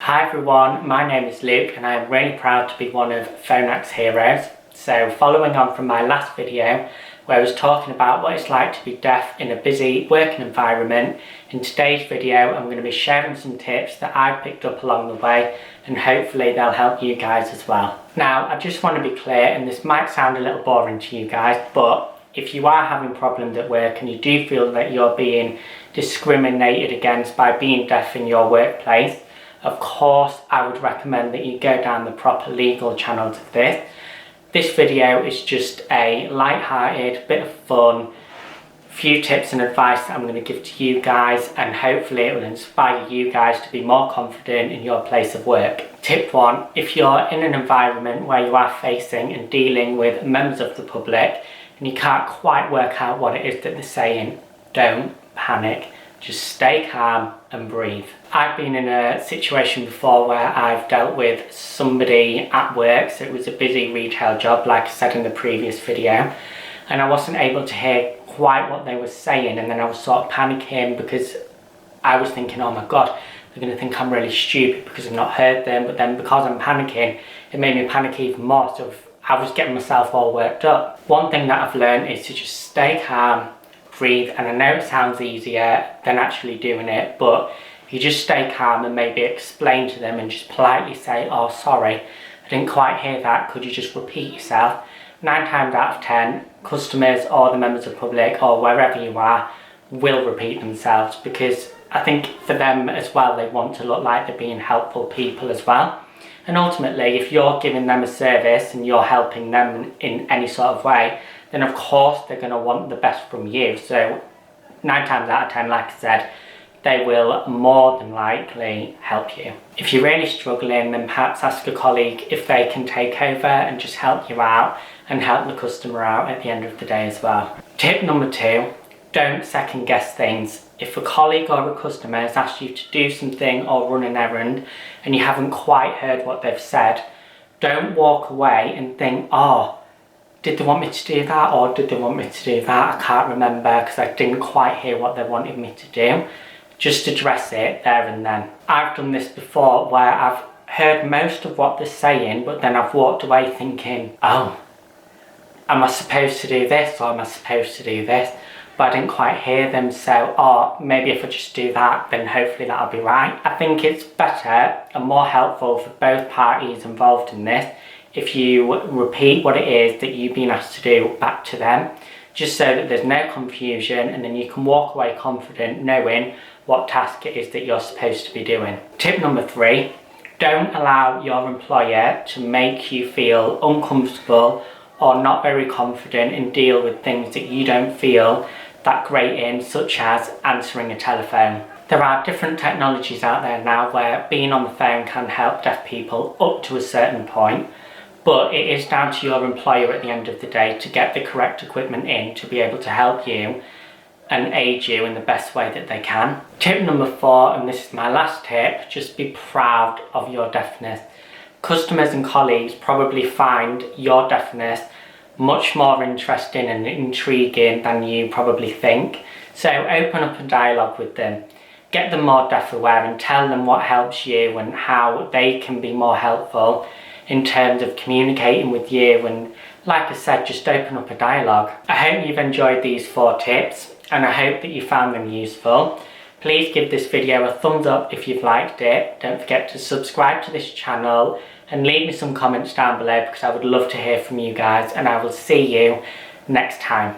Hi everyone, my name is Luke and I am really proud to be one of Phonax heroes. So following on from my last video where I was talking about what it's like to be deaf in a busy working environment, in today's video I'm going to be sharing some tips that I've picked up along the way and hopefully they'll help you guys as well. Now I just want to be clear, and this might sound a little boring to you guys, but if you are having problems at work and you do feel that you're being discriminated against by being deaf in your workplace, of course I would recommend that you go down the proper legal channels of this. This video is just a light-hearted, bit of fun, few tips and advice that I'm going to give to you guys, and hopefully it will inspire you guys to be more confident in your place of work. Tip 1, if you're in an environment where you are facing and dealing with members of the public and you can't quite work out what it is that they're saying, don't panic. Just stay calm and breathe. I've been in a situation before where I've dealt with somebody at work, so it was a busy retail job like I said in the previous video, and I wasn't able to hear quite what they were saying, and then I was sort of panicking because I was thinking, oh my god, they're going to think I'm really stupid because I've not heard them, but then because I'm panicking, it made me panic even more, so I was getting myself all worked up. One thing that I've learned is to just stay calm, breathe, and I know it sounds easier than actually doing it, but if you just stay calm and maybe explain to them and just politely say, oh sorry, I didn't quite hear that, could you just repeat yourself? 9 times out of 10, customers or the members of the public or wherever you are will repeat themselves, because I think for them as well, they want to look like they're being helpful people as well. And ultimately, if you're giving them a service and you're helping them in any sort of way, then of course they're going to want the best from you. So 9 times out of 10, like I said, they will more than likely help you. If you're really struggling, then perhaps ask a colleague if they can take over and just help you out and help the customer out at the end of the day as well. Tip number 2, don't second guess things. If a colleague or a customer has asked you to do something or run an errand and you haven't quite heard what they've said, don't walk away and think, oh, did they want me to do that or did they want me to do that? I can't remember because I didn't quite hear what they wanted me to do. Just address it there and then. I've done this before where I've heard most of what they're saying, but then I've walked away thinking, oh, am I supposed to do this or am I supposed to do this? But I didn't quite hear them, so maybe if I just do that, then hopefully that'll be right. I think it's better and more helpful for both parties involved in this if you repeat what it is that you've been asked to do back to them, just so that there's no confusion, and then you can walk away confident knowing what task it is that you're supposed to be doing. Tip number 3, don't allow your employer to make you feel uncomfortable or not very confident and deal with things that you don't feel that great in, such as answering a telephone. There are different technologies out there now where being on the phone can help deaf people up to a certain point, but it is down to your employer at the end of the day to get the correct equipment in to be able to help you and aid you in the best way that they can. Tip number 4, and this is my last tip, just be proud of your deafness. Customers and colleagues probably find your deafness much more interesting and intriguing than you probably think. So open up a dialogue with them. Get them more deaf aware and tell them what helps you and how they can be more helpful in terms of communicating with you, and like I said, just open up a dialogue. I hope you've enjoyed these 4 tips and I hope that you found them useful. Please give this video a thumbs up if you've liked it. Don't forget to subscribe to this channel and leave me some comments down below because I would love to hear from you guys, and I will see you next time.